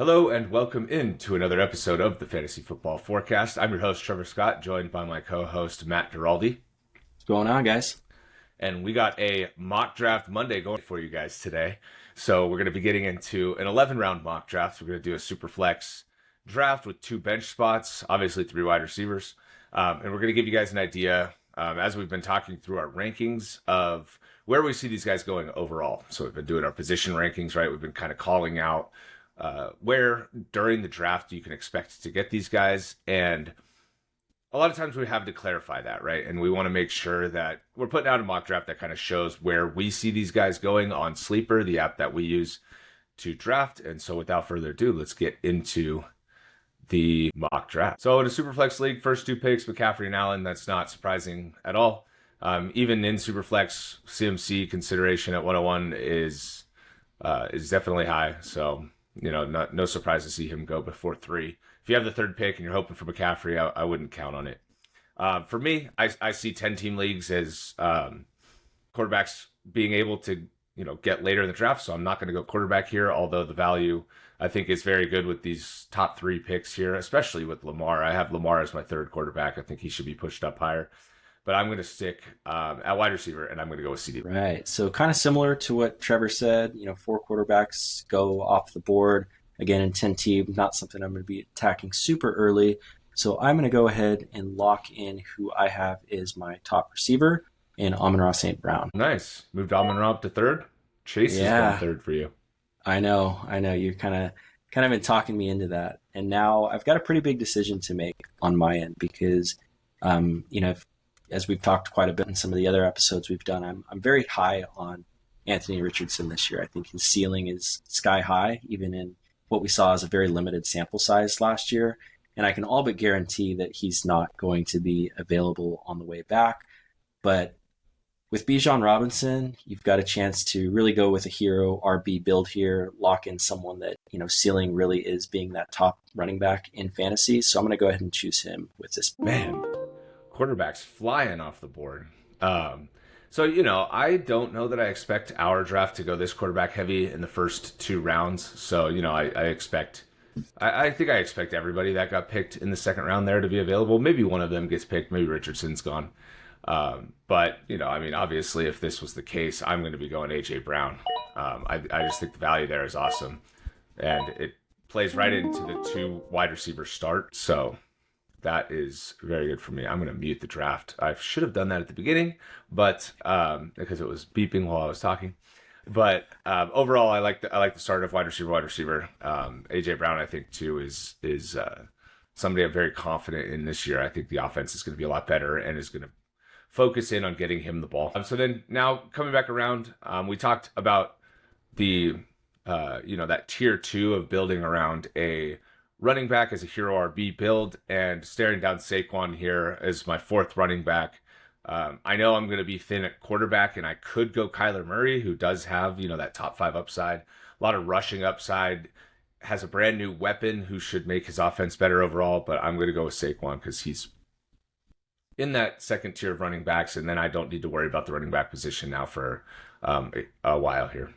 Hello and welcome into another episode of the Fantasy Football Forecast. I'm your host, Trevor Scott, joined by my co-host, Matt Giraldi. What's going on, guys? And we got a mock draft Monday going for you guys today. So we're going to be getting into an 11-round mock draft. We're going to do a Superflex draft with 2 bench spots, obviously 3 wide receivers. And we're going to give you guys an idea, as we've been talking through our rankings, of where we see these guys going overall. So we've been doing our position rankings, right? We've been kind of calling out where during the draft you can expect to get these guys. And a lot of times we have to clarify that, right? And we want to make sure that we're putting out a mock draft that kind of shows where we see these guys going on Sleeper, the app that we use to draft. And so without further ado, let's get into the mock draft. So in a Superflex league, first 2 picks, McCaffrey and Allen. That's not surprising at all. Even in Superflex, CMC consideration at 101 is definitely high. So no surprise to see him go before 3. If you have the 3rd pick and you're hoping for McCaffrey, I wouldn't count on it. For me, I see 10-team leagues as quarterbacks being able to get later in the draft, so I'm not going to go quarterback here, although the value I think is very good with these top 3 picks here, especially with Lamar. I have Lamar as my 3rd quarterback. I think he should be pushed up higher. But I'm going to stick at wide receiver, and I'm going to go with CD. Right. So kind of similar to what Trevor said, 4 quarterbacks go off the board. Again, in 10 team, not something I'm going to be attacking super early. So I'm going to go ahead and lock in who I have is my top receiver in Amon-Ra St. Brown. Nice. Moved Amon-Ra up to 3rd. Chase has been 3rd for you. I know. You're kind of been talking me into that. And now I've got a pretty big decision to make on my end because, as we've talked quite a bit in some of the other episodes we've done, I'm very high on Anthony Richardson this year. I think his ceiling is sky high, even in what we saw as a very limited sample size last year. And I can all but guarantee that he's not going to be available on the way back. But with Bijan Robinson, you've got a chance to really go with a hero RB build here, lock in someone that, ceiling really is being that top running back in fantasy. So I'm going to go ahead and choose him with this. Man, quarterbacks flying off the board. So, I don't know that I expect our draft to go this quarterback heavy in the first 2 rounds. So, I think I expect everybody that got picked in the 2nd round there to be available. Maybe one of them gets picked. Maybe Richardson's gone. But, obviously if this was the case, I'm going to be going AJ Brown. I just think the value there is awesome. And it plays right into the 2 wide receiver start. So that is very good for me. I'm going to mute the draft. I should have done that at the beginning, but because it was beeping while I was talking. But overall, I like the start of wide receiver. AJ Brown, I think too, is somebody I'm very confident in this year. I think the offense is going to be a lot better and is going to focus in on getting him the ball. So then now coming back around, we talked about the that tier 2 of building around a running back as a hero RB build, and staring down Saquon here as my 4th running back. I know I'm going to be thin at quarterback, and I could go Kyler Murray, who does have, that top 5 upside, a lot of rushing upside, has a brand new weapon who should make his offense better overall, but I'm going to go with Saquon because he's in that 2nd tier of running backs, and then I don't need to worry about the running back position now for a while here.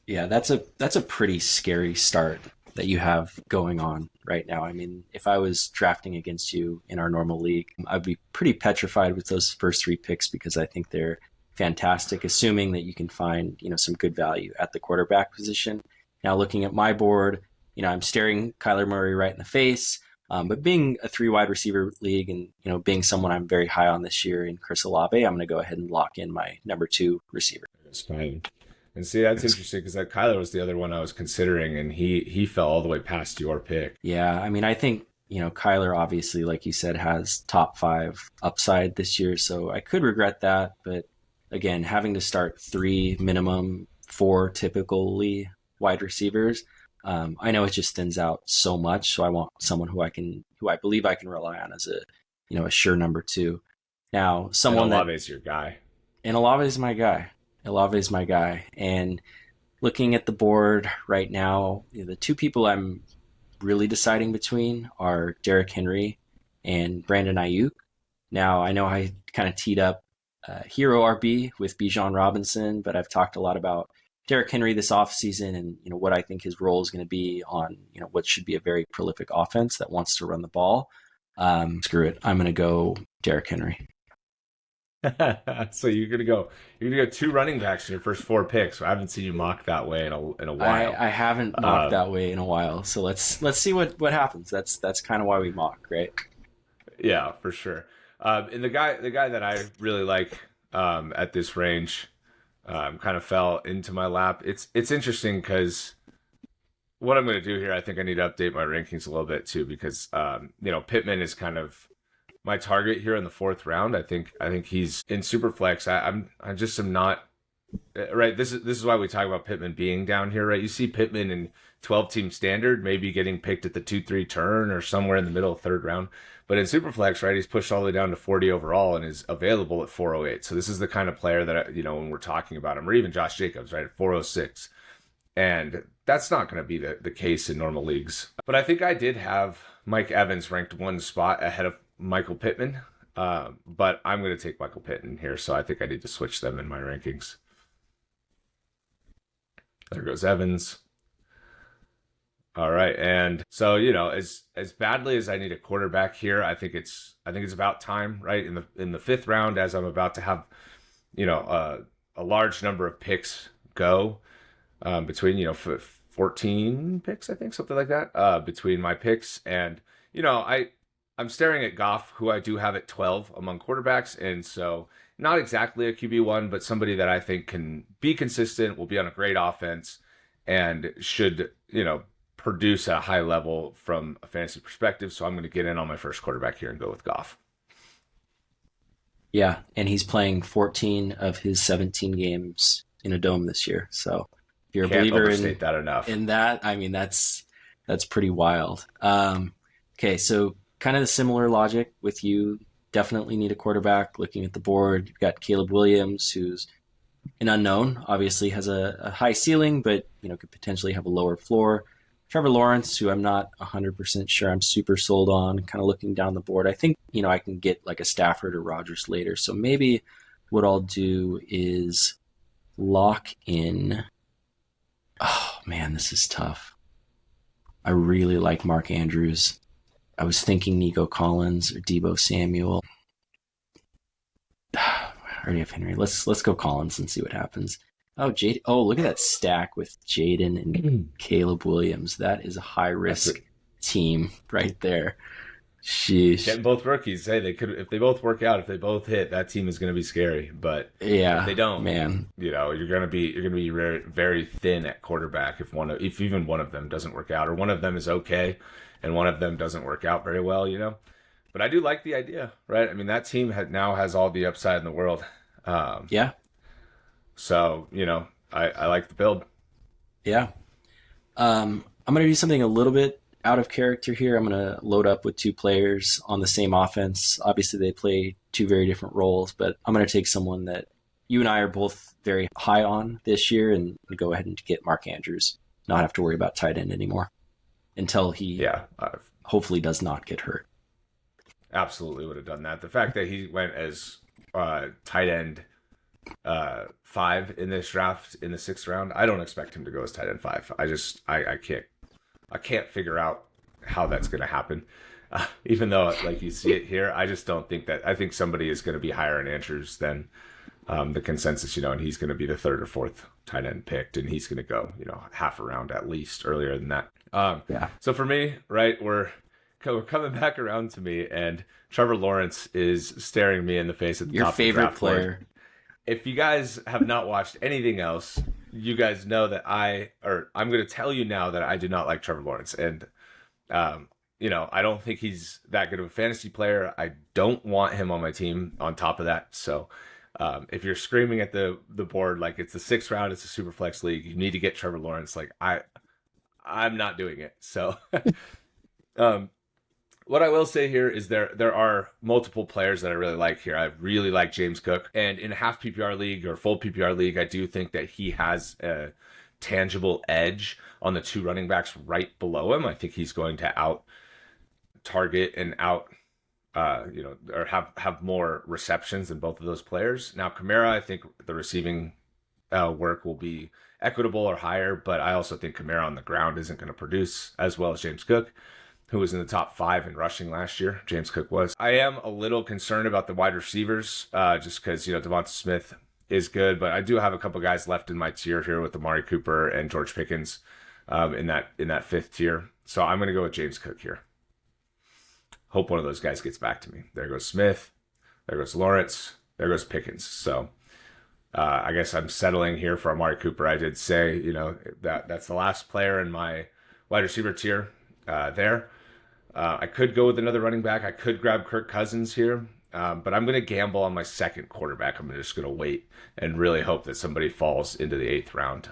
Yeah, that's a pretty scary start that you have going on right now. I mean, if I was drafting against you in our normal league, I'd be pretty petrified with those first 3 picks because I think they're fantastic, assuming that you can find, some good value at the quarterback position. Now, looking at my board, I'm staring Kyler Murray right in the face, but being a 3 wide receiver league and, being someone I'm very high on this year in Chris Olave, I'm going to go ahead and lock in my number 2 receiver. That's fine. And see, that's interesting because Kyler was the other one I was considering, and he fell all the way past your pick. Yeah, I mean, I think, Kyler obviously, like you said, has top 5 upside this year, so I could regret that. But again, having to start 3 minimum, 4 typically wide receivers, I know it just thins out so much. So I want someone who I believe I can rely on as a sure number 2. Now, someone and Olave's your guy. And Olave is my guy. Olave is my guy. And looking at the board right now, the 2 people I'm really deciding between are Derrick Henry and Brandon Ayuk. Now, I know I kind of teed up Hero RB with Bijan Robinson, but I've talked a lot about Derrick Henry this offseason and what I think his role is going to be on what should be a very prolific offense that wants to run the ball. Screw it, I'm going to go Derrick Henry. So you're gonna go two running backs in your first four picks. I haven't seen you mock that way in a while. I haven't mocked Um, that way in a while, so let's see what happens. That's kind of why we mock, right? yeah, for sure. And the guy that I really like at this range kind of fell into my lap. It's interesting because what I'm going to do here, I think I need to update my rankings a little bit too because Pittman is kind of my target here in the fourth round. I think he's in Superflex. I just am not right. This is why we talk about Pittman being down here, right? You see Pittman in 12 team standard, maybe getting picked at the 2-3 turn or somewhere in the middle of third round. But in Superflex, right, he's pushed all the way down to 40 overall and is available at 408. So this is the kind of player that when we're talking about him, or even Josh Jacobs, right, at 406. And that's not going to be the case in normal leagues. But I think I did have Mike Evans ranked one spot ahead of Michael Pittman. But I'm going to take Michael Pittman here. So I think I need to switch them in my rankings. There goes Evans. All right, and so as badly as I need a quarterback here, I think it's about time, right? In the fifth round, as I'm about to have, a large number of picks go between 14 picks, I think something like that between my picks, and I'm staring at Goff, who I do have at 12 among quarterbacks, and so not exactly a QB1, but somebody that I think can be consistent, will be on a great offense, and should produce at a high level from a fantasy perspective. So I'm going to get in on my first quarterback here and go with Goff. Yeah, and he's playing 14 of his 17 games in a dome this year. So if you're a Can't believer overstate that enough. in that, I mean that's pretty wild. Okay, so kind of the similar logic with you. Definitely need a quarterback. Looking at the board, you've got Caleb Williams, who's an unknown. Obviously has a high ceiling, but could potentially have a lower floor. Trevor Lawrence, who I'm not 100% sure I'm super sold on, kind of looking down the board. I think, I can get like a Stafford or Rodgers later. So maybe what I'll do is lock in. Oh, man, this is tough. I really like Mark Andrews. I was thinking Nico Collins or Deebo Samuel. I already have Henry. Let's go Collins and see what happens. Oh, Jade! Oh, look at that stack with Jaden and Caleb Williams. That is a high risk team right there. Sheesh. Getting both rookies, hey, they could if they both work out, if they both hit, that team is going to be scary. But Yeah, if they don't, man. you're going to be very, very thin at quarterback if even one of them doesn't work out, or one of them is okay, and one of them doesn't work out very well. But I do like the idea, right? I mean, that team now has all the upside in the world. Yeah, So, I like the build. yeah. I'm going to do something a little bit out of character here. I'm going to load up with two players on the same offense. Obviously, they play two very different roles, but I'm going to take someone that you and I are both very high on this year and go ahead and get Mark Andrews. Not have to worry about tight end anymore until he Yeah, hopefully does not get hurt. absolutely would have done that. The fact that he went as tight end 5 in this draft in the 6th round, I don't expect him to go as tight end 5. I can't figure out how that's going to happen. Even though, like you see it here, I just don't think that. I think somebody is going to be higher in Andrews than the consensus, and he's going to be the 3rd or 4th tight end picked, and he's going to go, half a round at least earlier than that. Yeah. So for me, right, we're coming back around to me, and Trevor Lawrence is staring me in the face at the Your top favorite of the draft player. board. If you guys have not watched anything else, you guys know that I'm going to tell you now that I do not like Trevor Lawrence. And, I don't think he's that good of a fantasy player. I don't want him on my team on top of that. So if you're screaming at the board, like it's the 6th round, it's a super flex league, you need to get Trevor Lawrence. Like I'm not doing it. So, what I will say here is there are multiple players that I really like here. I really like James Cook. And in a half PPR league or full PPR league, I do think that he has a tangible edge on the 2 running backs right below him. I think he's going to out target and out, or have more receptions than both of those players. Now, Kamara, I think the receiving work will be equitable or higher, but I also think Kamara on the ground isn't going to produce as well as James Cook, who was in the top 5 in rushing last year. James Cook was. I am a little concerned about the wide receivers, just because, Devonta Smith is good, but I do have a couple guys left in my tier here with Amari Cooper and George Pickens in that fifth tier. So I'm going to go with James Cook here. Hope one of those guys gets back to me. There goes Smith. There goes Lawrence. There goes Pickens. So I guess I'm settling here for Amari Cooper. I did say, that's the last player in my wide receiver tier there. I could go with another running back. I could grab Kirk Cousins here, but I'm going to gamble on my second quarterback. I'm just going to wait and really hope that somebody falls into the 8th round.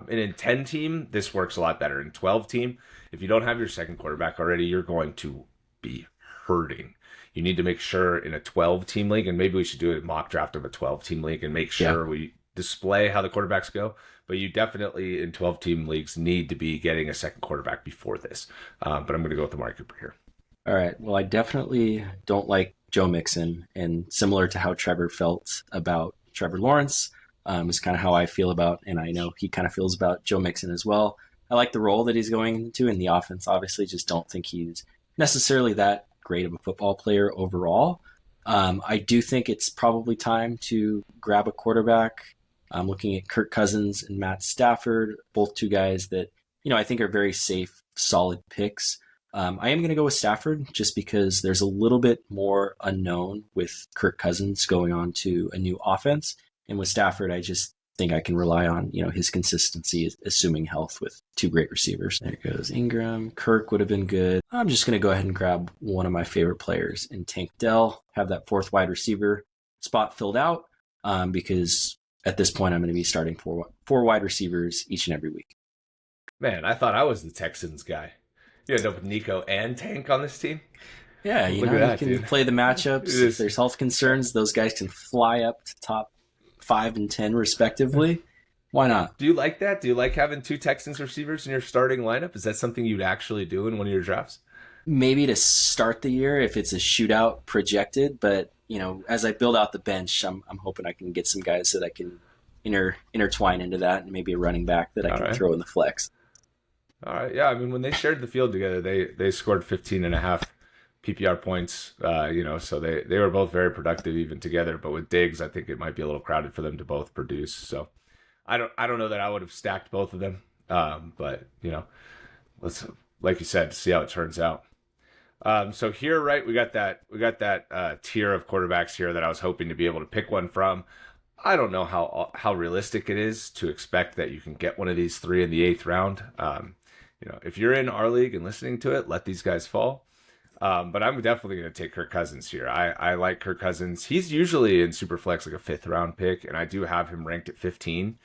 And in 10 team, this works a lot better. In 12 team, if you don't have your second quarterback already, you're going to be hurting. You need to make sure in a 12-team league, and maybe we should do a mock draft of a 12-team league and make sure we display how the quarterbacks go. But you definitely, in 12-team leagues, need to be getting a second quarterback before this. But I'm going to go with Amari Cooper here. All right. Well, I definitely don't like Joe Mixon, and similar to how Trevor felt about Trevor Lawrence, is kind of how I feel about, and I know he kind of feels about Joe Mixon as well. I like the role that he's going into in the offense. Obviously, just don't think he's necessarily that great of a football player overall. I do think it's probably time to grab a quarterback. I'm looking at Kirk Cousins and Matt Stafford, both two guys that, I think are very safe, solid picks. I am going to go with Stafford just because there's a little bit more unknown with Kirk Cousins going on to a new offense. And with Stafford, I just think I can rely on, his consistency, assuming health with two great receivers. There goes Ingram. Kirk would have been good. I'm just going to go ahead and grab one of my favorite players in Tank Dell, have that 4th wide receiver spot filled out because at this point I'm going to be starting four wide receivers each and every week. Man, I thought I was the Texans guy. You end up with Nico and Tank on this team? Yeah, you can play the matchups. If there's health concerns, those guys can fly up to top 5 and 10 respectively. Why not? Do you like that? Do you like having 2 Texans receivers in your starting lineup? Is that something you'd actually do in one of your drafts? Maybe to start the year if it's a shootout projected, but as I build out the bench, I'm hoping I can get some guys that I can intertwine into that, and maybe a running back that I can throw in the flex. All right. Yeah, I mean, when they shared the field together, they scored 15 and a half PPR points, so they were both very productive even together. But with Diggs, I think it might be a little crowded for them to both produce. So I don't know that I would have stacked both of them. But let's, like you said, see how it turns out. So here, right, we got that tier of quarterbacks here that I was hoping to be able to pick one from. I don't know how realistic it is to expect that you can get one of these 3 in the 8th round. If you're in our league and listening to it, let these guys fall. But I'm definitely going to take Kirk Cousins here. I like Kirk Cousins. He's usually in Superflex like a 5th round pick, and I do have him ranked at 15.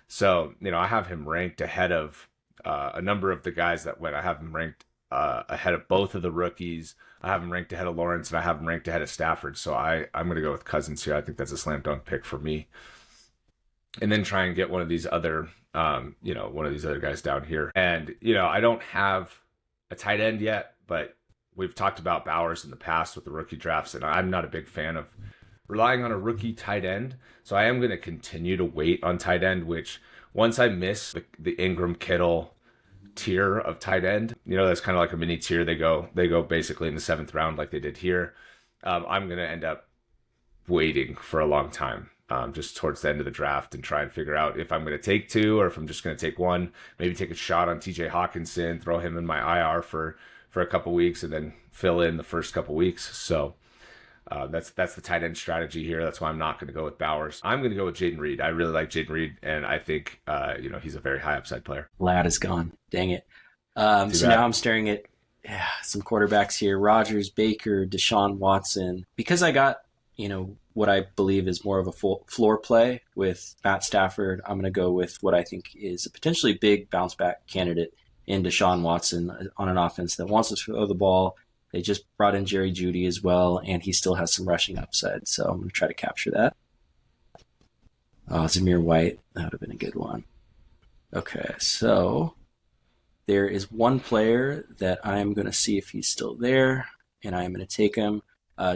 So, I have him ranked ahead of a number of the guys that went. I have him ranked ahead of both of the rookies. I have him ranked ahead of Lawrence, and I have him ranked ahead of Stafford. So I'm going to go with Cousins here. I think that's a slam dunk pick for me. And then try and get one of these other guys down here. And, I don't have a tight end yet, but we've talked about Bowers in the past with the rookie drafts, and I'm not a big fan of relying on a rookie tight end. So I am going to continue to wait on tight end, which once I miss the Ingram Kittle tier of tight end, that's kind of like a mini tier. They go basically in the 7th round like they did here. I'm going to end up waiting for a long time. Just towards the end of the draft and try and figure out if I'm going to take 2 or if I'm just going to take 1, maybe take a shot on TJ Hawkinson, throw him in my IR for a couple weeks and then fill in the first couple weeks. So that's the tight end strategy here. That's why I'm not going to go with Bowers. I'm going to go with Jaden Reed. I really like Jaden Reed, and I think he's a very high upside player. Lad is gone. Dang it. So now I'm staring at some quarterbacks here. Rodgers, Baker, Deshaun Watson. Because I got, what I believe is more of a full floor play with Matt Stafford, I'm going to go with what I think is a potentially big bounce back candidate in Deshaun Watson on an offense that wants to throw the ball. They just brought in Jerry Jeudy as well, and he still has some rushing upside. So I'm going to try to capture that. Oh, Zamir White. That would have been a good one. Okay, so there is one player that I'm going to see if he's still there, and I'm going to take him.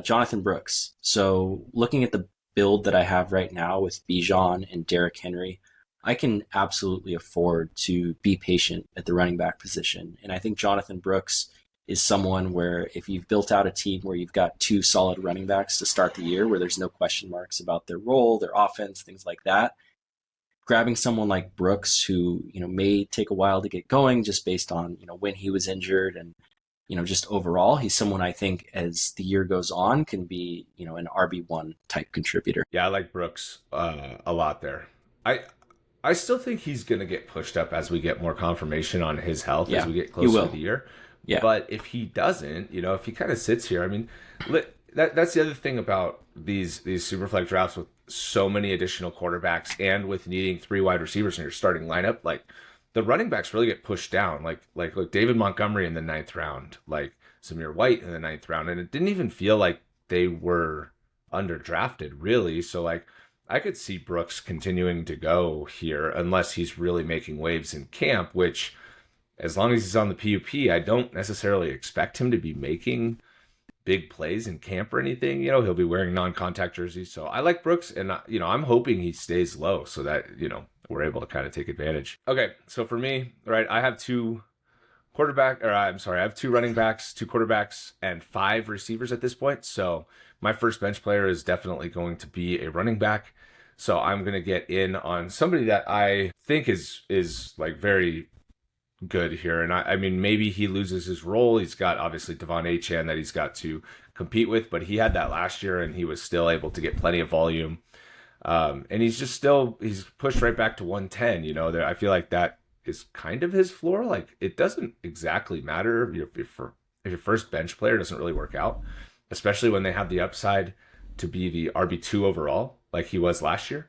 Jonathan Brooks. So looking at the build that I have right now with Bijan and Derrick Henry, I can absolutely afford to be patient at the running back position. And I think Jonathan Brooks is someone where if you've built out a team where you've got two solid running backs to start the year, where there's no question marks about their role, their offense, things like that, grabbing someone like Brooks, who may take a while to get going, just based on when he was injured, and just overall, he's someone I think as the year goes on can be an RB1 type contributor. Yeah, I like Brooks a lot there. I I still think he's going to get pushed up as we get more confirmation on his health as Yeah, we get he closer to will. the year. Yeah, But if he doesn't, if he kind of sits here, I mean, that's the other thing about these super flex drafts with so many additional quarterbacks and with needing three wide receivers in your starting lineup, like the running backs really get pushed down. Like look, David Montgomery in the ninth round, like Samir White in the ninth round, and it didn't even feel like they were underdrafted really. So like I could see Brooks continuing to go here unless he's really making waves in camp, which as long as he's on the PUP, I don't necessarily expect him to be making big plays in camp or anything. He'll be wearing non-contact jerseys. So I like Brooks, and I'm hoping he stays low so that we're able to kind of take advantage. Okay, so for me, right, I have I have two running backs, two quarterbacks, and five receivers at this point. So my first bench player is definitely going to be a running back. So I'm going to get in on somebody that I think is like very good here. And I mean, maybe he loses his role. He's got obviously Devon Achane that he's got to compete with, but he had that last year and he was still able to get plenty of volume. And he's pushed right back to 110. I feel like that is kind of his floor. Like it doesn't exactly matter if your first bench player doesn't really work out, especially when they have the upside to be the RB2 overall, like he was last year.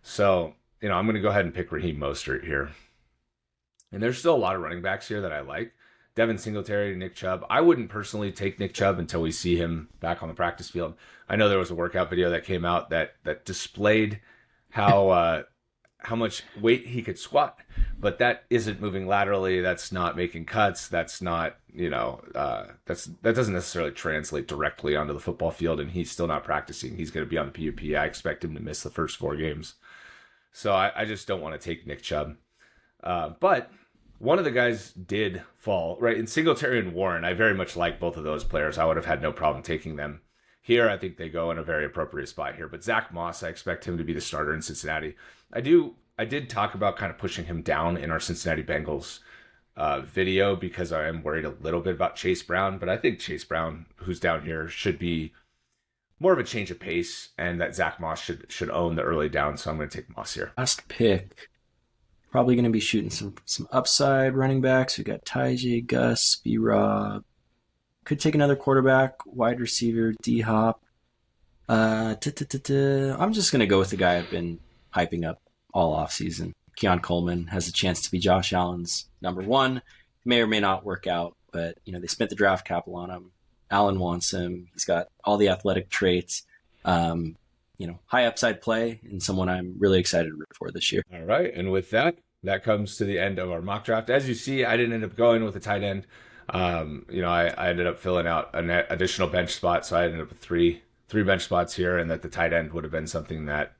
So, I'm going to go ahead and pick Raheem Mostert here. And there's still a lot of running backs here that I like. Devin Singletary, Nick Chubb. I wouldn't personally take Nick Chubb until we see him back on the practice field. I know there was a workout video that came out that displayed how much weight he could squat, but that isn't moving laterally. That's not making cuts. That's not that doesn't necessarily translate directly onto the football field. And he's still not practicing. He's going to be on the PUP. I expect him to miss the first 4 games. So I just don't want to take Nick Chubb. But one of the guys did fall, right? In Singletary and Warren, I very much like both of those players. I would have had no problem taking them. Here, I think they go in a very appropriate spot here. But Zach Moss, I expect him to be the starter in Cincinnati. I did talk about kind of pushing him down in our Cincinnati Bengals video because I am worried a little bit about Chase Brown. But I think Chase Brown, who's down here, should be more of a change of pace, and that Zach Moss should own the early down. So I'm going to take Moss here. last pick. Probably going to be shooting some upside running backs. We got Tyjae, Gus, B-Rob. Could take another quarterback, wide receiver, D-Hop. I'm just going to go with the guy I've been hyping up all offseason. Keon Coleman has a chance to be Josh Allen's number one. May or may not work out, but they spent the draft capital on him. Allen wants him. He's got all the athletic traits. High upside play and someone I'm really excited to root for this year. All right. And with that comes to the end of our mock draft. As you see, I didn't end up going with a tight end. I ended up filling out an additional bench spot. So I ended up with three bench spots here, and that the tight end would have been something that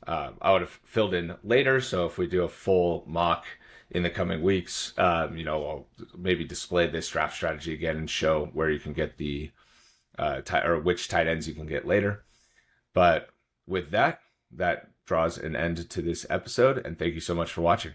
I would have filled in later. So if we do a full mock in the coming weeks, I'll maybe display this draft strategy again and show where you can get the or which tight ends you can get later. But with that draws an end to this episode, and thank you so much for watching.